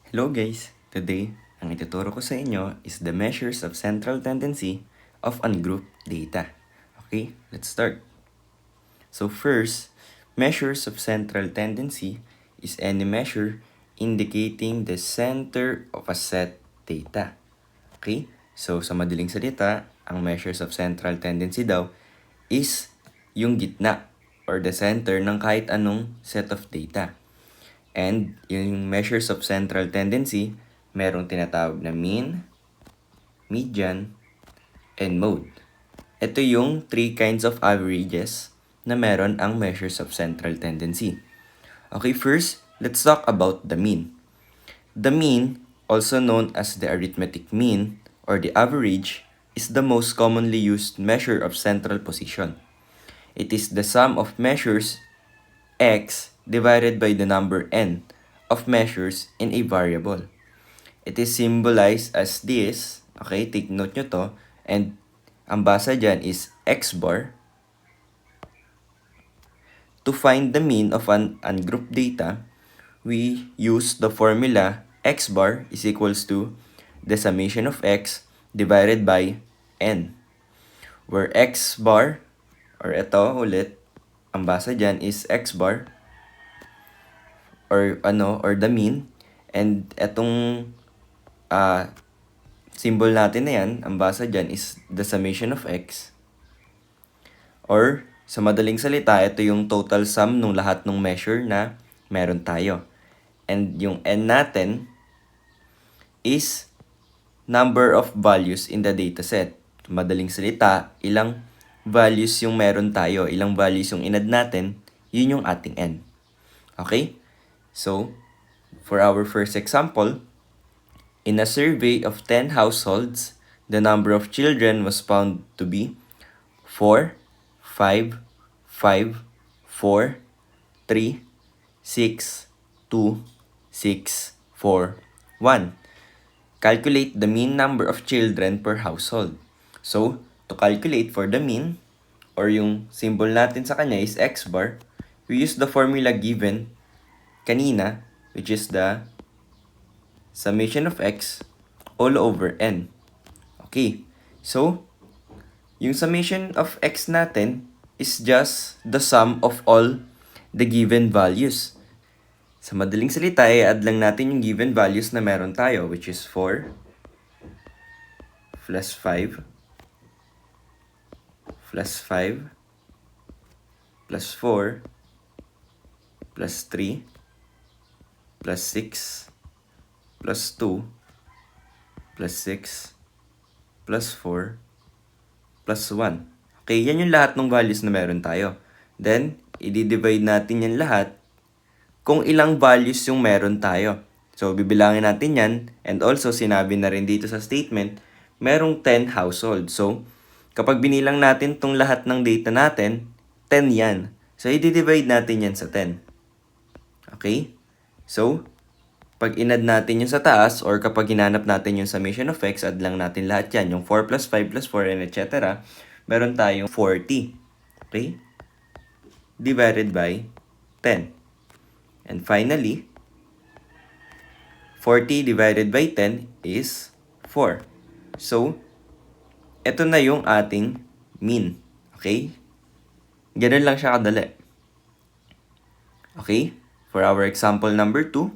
Hello guys! Today, ang ituturo ko sa inyo is the measures of central tendency of ungrouped data. Okay, let's start. So first, measures of central tendency is any measure indicating the center of a set data. Okay, so sa madaling salita, ang measures of central tendency daw is yung gitna or the center ng kahit anong set of data. And yung measures of central tendency, merong tinatawag na mean, median, and mode. Ito yung three kinds of averages na meron ang measures of central tendency. Okay, first, let's talk about the mean. The mean, also known as the arithmetic mean or the average, is the most commonly used measure of central position. It is the sum of measures x divided by the number n of measures in a variable. It is symbolized as this. Okay, take note nyo to. And ang basa dyan is x bar. To find the mean of an ungrouped data, we use the formula x bar is equals to the summation of x divided by n. Where x bar, or ito ulit, ang basa dyan is x bar, or the mean, and etong symbol natin na yan, ang basa dyan is the summation of x, or sa madaling salita, ito yung total sum ng lahat ng measure na meron tayo. And yung n natin is number of values in the dataset. Madaling salita, ilang values yung meron tayo, ilang values yung inad natin, yun yung ating n. Okay? So, for our first example, in a survey of 10 households, the number of children was found to be 4, 5, 5, 4, 3, 6, 2, 6, 4, 1. Calculate the mean number of children per household. So, to calculate for the mean, or yung symbol natin sa kanya is x bar, we use the formula given kanina, which is the summation of x all over n. Okay, so, yung summation of x natin is just the sum of all the given values. Sa madaling salita, i-add lang natin yung given values na meron tayo, which is 4 plus 5 plus 5 plus 4 plus 3 plus 6 plus 2 plus 6 plus 4 plus 1. Okay, yan yung lahat ng values na meron tayo. Then, i-divide natin yan lahat kung ilang values yung meron tayo. So, bibilangin natin yan. And also, sinabi na rin dito sa statement, merong 10 households. So, kapag binilang natin tong lahat ng data natin, 10 yan. So, i-divide natin yan sa 10. Okay? So, pag inad natin yung sa taas, or kapag hinanap natin yung summation of x, add lang natin lahat yan. Yung 4 plus 5 plus 4 and etc. Meron tayong 40. Okay? Divided by 10. And finally, 40 divided by 10 is 4. So, ito na yung ating mean. Okay? Ganun lang siya kadali. Okay? For our example number 2,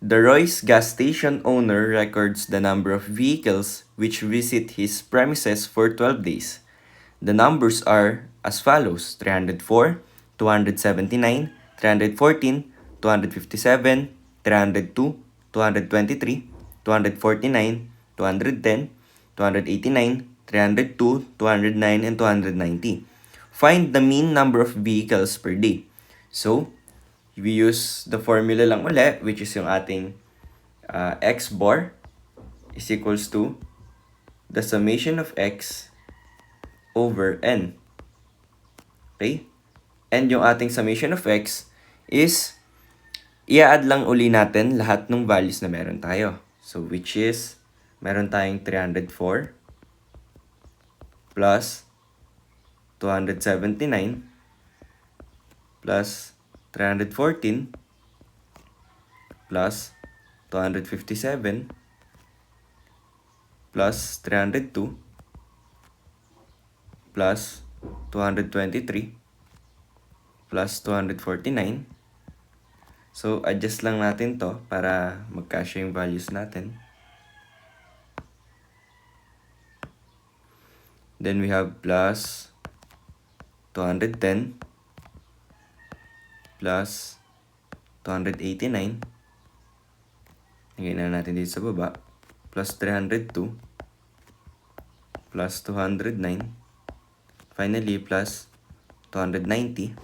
the Roy's gas station owner records the number of vehicles which visit his premises for 12 days. The numbers are as follows: 304, 279, 314, 257, 302, 223, 249, 210, 289, 302, 209, and 290. Find the mean number of vehicles per day. So, we use the formula lang ulit, which is yung ating x bar is equals to the summation of x over n. Okay? And yung ating summation of x is i-add lang uli natin lahat ng values na meron tayo. So, which is, meron tayong 304 plus 279 plus 314 plus 257 plus 302 plus 223 plus 249. So, adjust lang natin to para magkasya yung values natin. Then we have plus 210 plus 289. Lagyan na natin dito sa baba. Plus 302 plus 209. Finally, plus 290.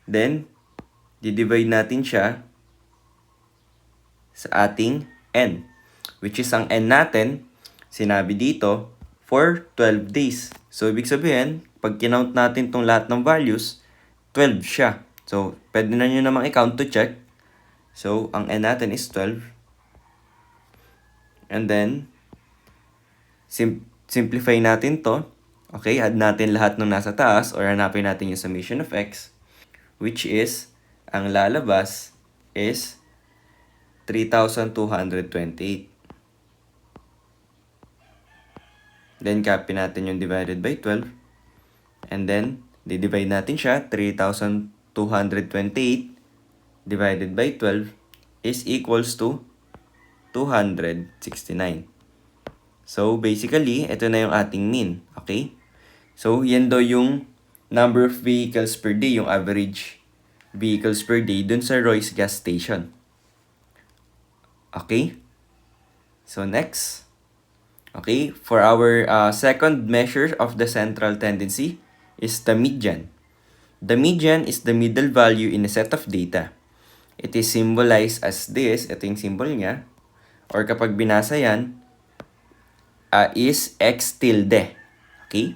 Then, di-divide natin siya sa ating n. Which is ang n natin, sinabi dito, for 12 days. So, ibig sabihin, pag kinount natin tong lahat ng values, 12 siya. So, pwede na nyo namang i-count to check. So, ang n natin is 12. And then, simplify natin to. Okay, add natin lahat ng nasa taas or hanapin natin yung summation of x. Which is, ang lalabas is 3,228. Then, copy natin yung divided by 12. And then, di-divide natin siya. 3,228 divided by 12 is equals to 269. So, basically, ito na yung ating mean. Okay? So, yan daw yung number of vehicles per day, yung average vehicles per day dun sa Royce gas station. Okay? So, next. Okay, for our second measure of the central tendency is the median. The median is the middle value in a set of data. It is symbolized as this, ito yung symbol niya, or kapag binasa yan, is x tilde. Okay?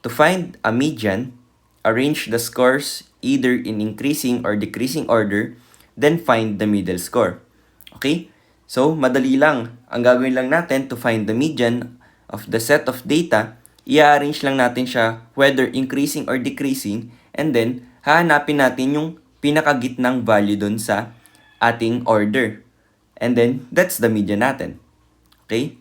To find a median, arrange the scores either in increasing or decreasing order, then find the middle score. Okay? So, madali lang. Ang gagawin lang natin to find the median of the set of data, i-arrange lang natin siya whether increasing or decreasing, and then hahanapin natin yung pinakagitnang value dun sa ating order. And then, that's the median natin. Okay?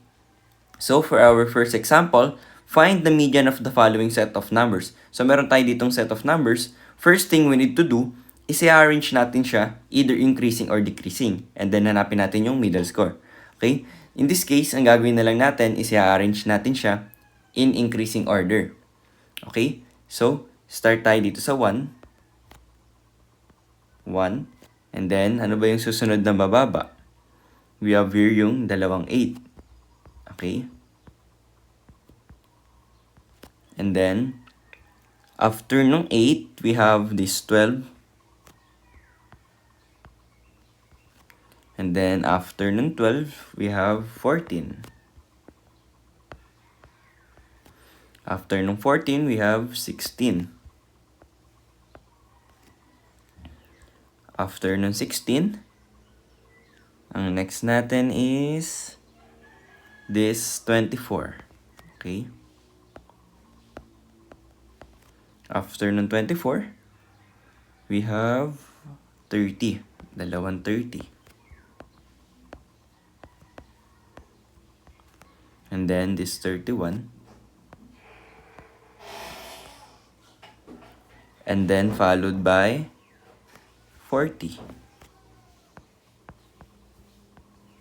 So, for our first example, find the median of the following set of numbers. So, meron tayo ditong set of numbers. First thing we need to do is i-arrange natin siya either increasing or decreasing. And then, hanapin natin yung middle score. Okay? In this case, ang gagawin na lang natin is i-arrange natin siya in increasing order. Okay? So, start tayo dito sa 1. 1. And then, ano ba yung susunod na bababa? We have here yung 8. Okay? And then, after nung 8, we have this 12. And then, after nung 12, we have 14. After nung 14, we have 16. After nung 16, ang next natin is this 24. Okay? After nung 24, we have 30. 30. And then this 31. And then followed by 40.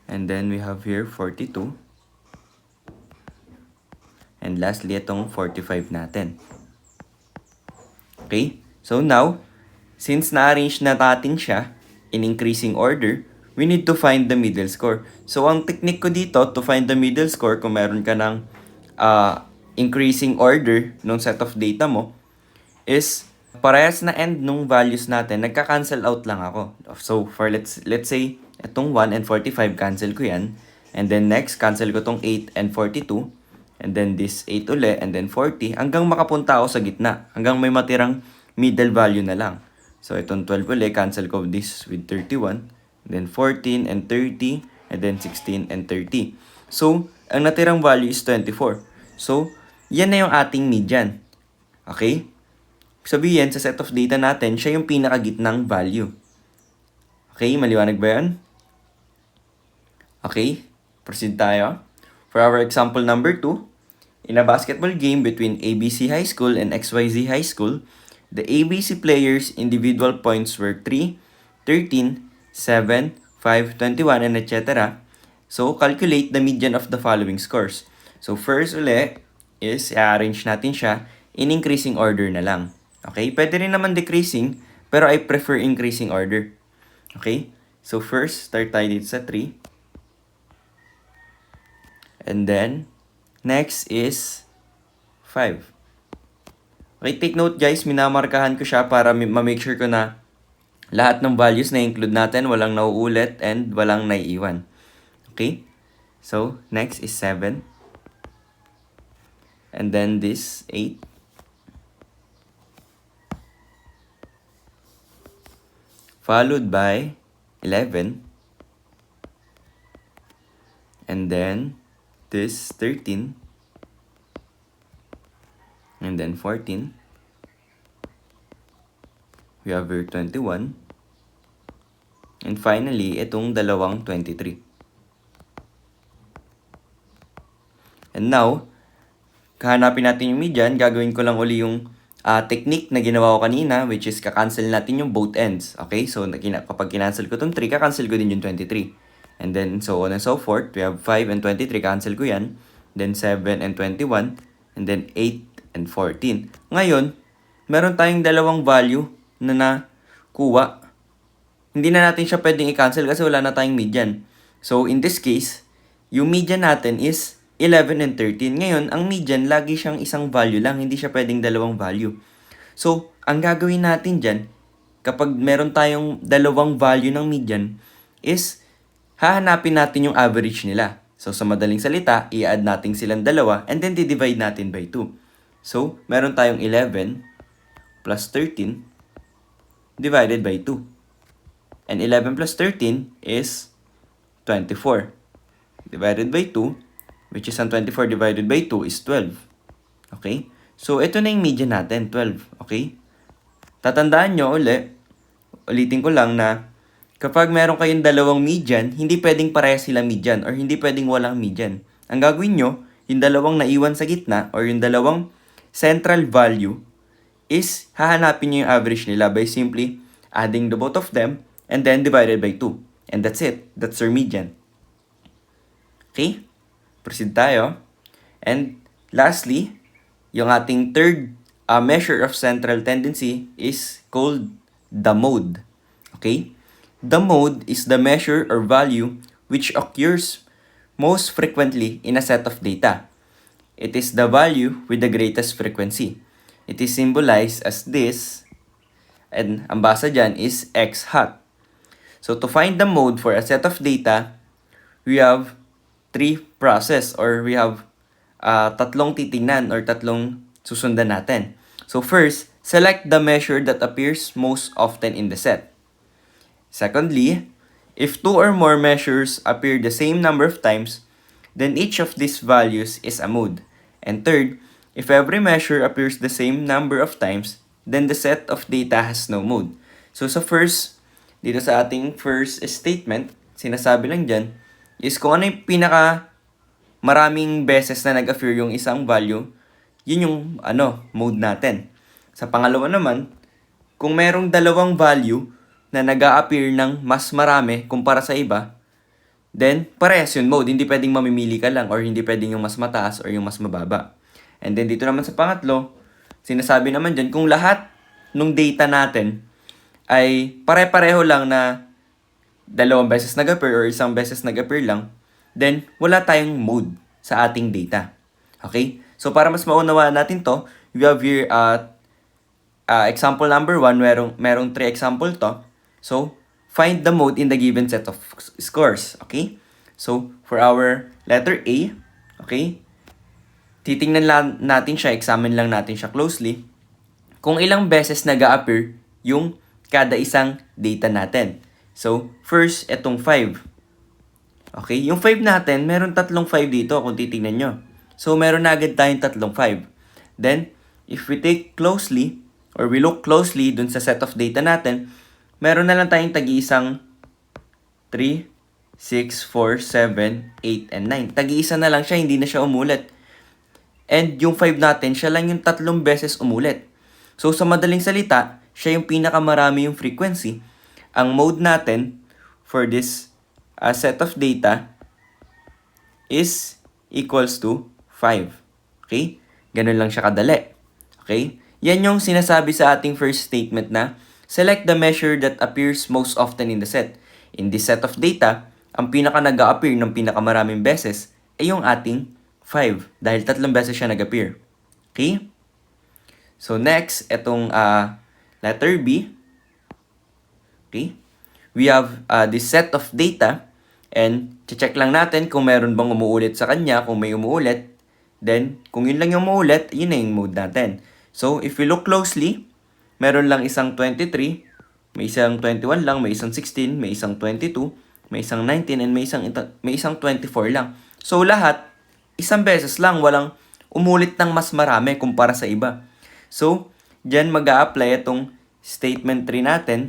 And then we have here 42. And lastly, itong 45 natin. Okay? So now, since na-arrange na natin siya in increasing order, we need to find the middle score. So, ang technique ko dito to find the middle score, kung meron ka ng increasing order nung set of data mo, is parehas na end nung values natin, nagka-cancel out lang ako. So, for let's say, itong 1 and 45, cancel ko yan. And then next, cancel ko tong 8 and 42. And then this 8 uli, and then 40. Hanggang makapunta ako sa gitna. Hanggang may matirang middle value na lang. So, itong 12 uli, cancel ko this with 31. And then 14 and 30. And then 16 and 30. So, ang natirang value is 24. So, yan na yung ating median. Okay? Sabihin, sa set of data natin, siya yung pinakagitnang value. Okay? Maliwanag ba yan? Okay, proceed tayo. For our example number 2, in a basketball game between ABC High School and XYZ High School, the ABC players' individual points were 3, 13, 7, 5, 21, and etc. So, calculate the median of the following scores. So, first uli is i-arrange natin siya in increasing order na lang. Okay? Pwede rin naman decreasing, pero I prefer increasing order. Okay? So, first, start tayo dito sa 3. And then, next is 5. Okay, take note guys, minamarkahan ko siya para ma-make sure ko na lahat ng values na include natin, walang nauulit and walang naiiwan. Okay? So, next is 7. And then this 8. Followed by 11. And then this 13. And then 14. We have here 21. And finally, itong dalawang 23. And now, kahanapin natin yung median, gagawin ko lang uli yung technique na ginawa ko kanina, which is kakancel natin yung both ends. Okay? So, kapag kinancel ko itong 3, kakancel ko din yung 23. And then, so on and so forth. We have 5 and 23, cancel ko yan. Then, 7 and 21. And then, 8 and 14. Ngayon, meron tayong dalawang value na nakuha. Hindi na natin siya pwedeng i-cancel kasi wala na tayong median. So, in this case, yung median natin is 11 and 13. Ngayon, ang median, lagi siyang isang value lang. Hindi siya pwedeng dalawang value. So, ang gagawin natin dyan, kapag meron tayong dalawang value ng median, is hahanapin natin yung average nila. So, sa madaling salita, i-add natin silang dalawa and then di-divide natin by 2. So, meron tayong 11 plus 13 divided by 2. And 11 plus 13 is 24. Divided by 2, which is ang 24 divided by 2 is 12. Okay? So, ito na yung median natin, 12. Okay? Tatandaan nyo ulitin ko lang na kapag meron kayong dalawang median, hindi pwedeng parehas sila median or hindi pwedeng walang median. Ang gagawin nyo, yung dalawang naiwan sa gitna or yung dalawang central value is hahanapin nyo yung average nila by simply adding the both of them and then divided by 2. And that's it. That's your median. Okay? Proceed tayo. And lastly, yung ating third measure of central tendency is called the mode. Okay? The mode is the measure or value which occurs most frequently in a set of data. It is the value with the greatest frequency. It is symbolized as this, and ang basa dyan is x hat. So to find the mode for a set of data, we have three process or we have tatlong titingnan or tatlong susundan natin. So first, select the measure that appears most often in the set. Secondly, if two or more measures appear the same number of times, then each of these values is a mode. And third, if every measure appears the same number of times, then the set of data has no mode. So sa first, dito sa ating first statement, sinasabi lang dyan, is kung ano yung pinaka maraming beses na nag-appear yung isang value, yun yung mode natin. Sa pangalawa naman, kung merong dalawang value na nag-a-appear ng mas marami kumpara sa iba, then parehas yun mode. Hindi pwedeng mamimili ka lang or hindi pwedeng yung mas mataas or yung mas mababa. And then dito naman sa pangatlo, sinasabi naman dyan, kung lahat ng data natin ay pare-pareho lang na dalawang beses nag-appear or isang beses nag-appear lang, then wala tayong mode sa ating data. Okay? So para mas maunawaan natin to, we have here example number 1, merong 3 example to. So, find the mode in the given set of scores. Okay? So, for our letter A, okay, titingnan lang natin siya, examine lang natin siya closely, kung ilang beses nag-a-appear yung kada isang data natin. So, first, etong 5. Okay, yung 5 natin, meron tatlong 5 dito kung titingnan nyo. So, meron na agad tayong tatlong 5. Then, if we take closely, or we look closely dun sa set of data natin, meron na lang tayong tag-iisang 3, 6, 4, 7, 8, and 9. Tag-iisa na lang siya, hindi na siya umulit. And yung 5 natin, siya lang yung 3 beses umulit. So, sa madaling salita, siya yung pinakamarami yung frequency. Ang mode natin for this set of data is equals to 5. Okay? Ganun lang siya kadali. Okay? Yan yung sinasabi sa ating first statement na select the measure that appears most often in the set. In this set of data, ang pinaka nag-a-appear ng pinakamaraming beses ay yung ating 5 dahil 3 beses siya nag-appear. Okay? So next, itong letter B. Okay? We have this set of data and check lang natin kung meron bang umuulit sa kanya. Kung may umuulit, then kung yun lang yung umuulit, yun na yung mode natin. So if we look closely, meron lang isang 23, may isang 21 lang, may isang 16, may isang 22, may isang 19, and may isang 24 lang. So lahat, isang beses lang, walang umulit ng mas marami kumpara sa iba. So, dyan mag-a-apply itong statement 3 natin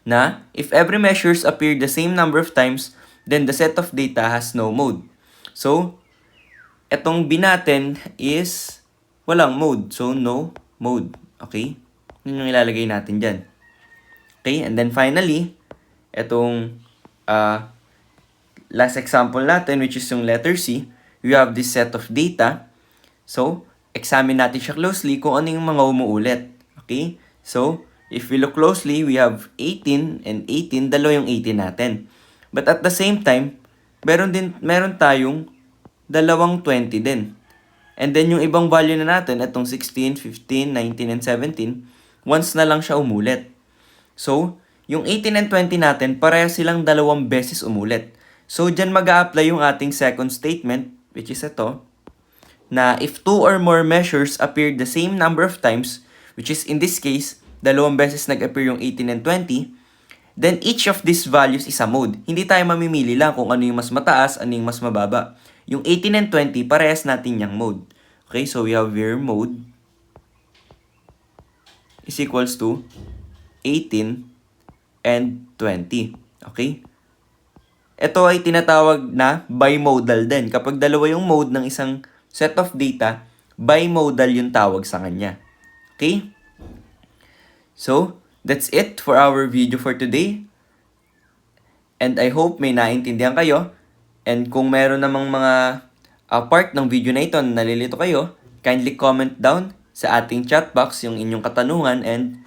na if every measures appear the same number of times, then the set of data has no mode. So, itong B natin is walang mode. So, no mode. Okay? Yun yung ilalagay natin dyan. Okay? And then finally, itong last example natin, which is yung letter C, we have this set of data. So, examine natin siya closely kung ano yung mga umuulit. Okay? So, if we look closely, we have 18 and 18, dalawa yung 18 natin. But at the same time, meron tayong dalawang 20 din. And then yung ibang value na natin, itong 16, 15, 19, and 17, once na lang siya umulit. So, yung 18 and 20 natin, pareha silang dalawang beses umulit. So, dyan mag-a-apply yung ating second statement, which is ito, na if 2 or more measures appear the same number of times, which is in this case, dalawang beses nag-appear yung 18 and 20, then each of these values is a mode. Hindi tayo mamimili lang kung ano yung mas mataas, ano yung mas mababa. Yung 18 and 20, parehas natin yung mode. Okay, so we have here mode is equals to 18 and 20. Okay? Ito ay tinatawag na bimodal din. Kapag dalawa yung mode ng isang set of data, bimodal yung tawag sa kanya. Okay? So, that's it for our video for today. And I hope may naintindihan kayo. And kung meron namang mga part ng video na ito na nalilito kayo, kindly comment down sa ating chat box yung inyong katanungan and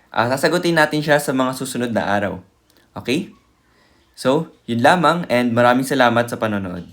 sasagutin natin siya sa mga susunod na araw. Okay? So, yun lamang and maraming salamat sa panonood.